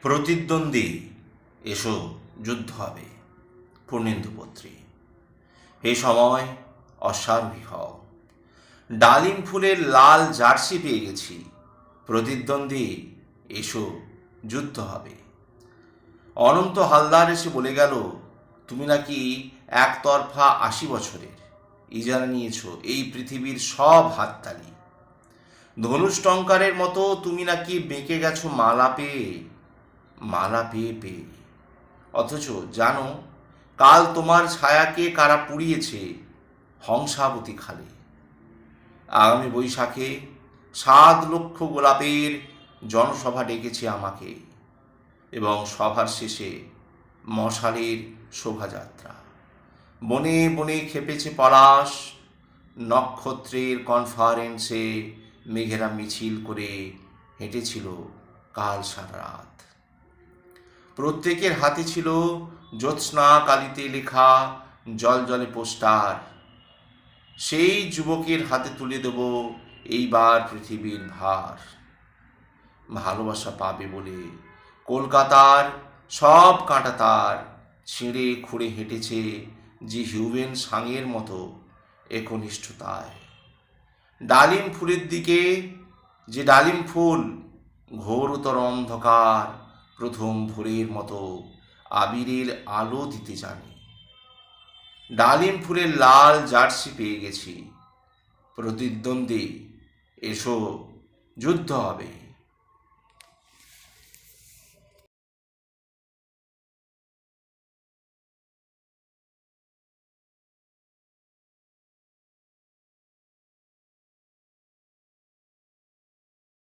প্রতিদ্বন্দ্বী, এসো যুদ্ধ হবে। পূর্ণেন্দুপত্রী। এই সময় অশ্বারোহী হও। ডালিম ফুলের লাল জার্সি পেয়ে গেছি। প্রতিদ্বন্দ্বী, এসো যুদ্ধ হবে। অনন্ত হালদার এসে বলে গেল, তুমি নাকি একতরফা 80 বছরের। ইজারা নিয়েছ এই পৃথিবীর সব হাততালি। ধনুষ টঙ্কারের মতো তুমি নাকি বেঁকে গেছো মালা পেয়ে, মালা পেয়ে পেয়ে। অথচ জানো, কাল তোমার ছায়াকে কারা পুড়িয়েছে হংসাবতী খালে। আগামী বৈশাখে 7 লক্ষ গোলাপের জনসভা ডেকেছে আমাকে, এবং সভার শেষে মশালের শোভাযাত্রা। বনে বনে খেপেছে পলাশ, নক্ষত্রের কনফারেন্সে মেঘেরা মিছিল করে হেঁটেছিল কাল সারা রাত। প্রত্যেকের হাতে ছিল জ্যোৎস্না কালিতে লেখা জলজলে পোস্টার। সেই যুবকের হাতে তুলে দেব এইবার পৃথিবীর ভার। ভালোবাসা পাবে বলে কলকাতার সব কাঁটা তার ছিঁড়ে খুঁড়ে হেঁটেছে যে হিউম্যান সাঙের মতো একনিষ্ঠতায়। ডালিম ফুলের দিকে যে ডালিম ফুল ঘোরতর অন্ধকার প্রথম ভোরের মতো আবিরের আলো দিতে জানে। ডালিম ফুলের লাল জার্সি পেয়ে গেছি। প্রতিদ্বন্দ্বী, এসো যুদ্ধ হবে।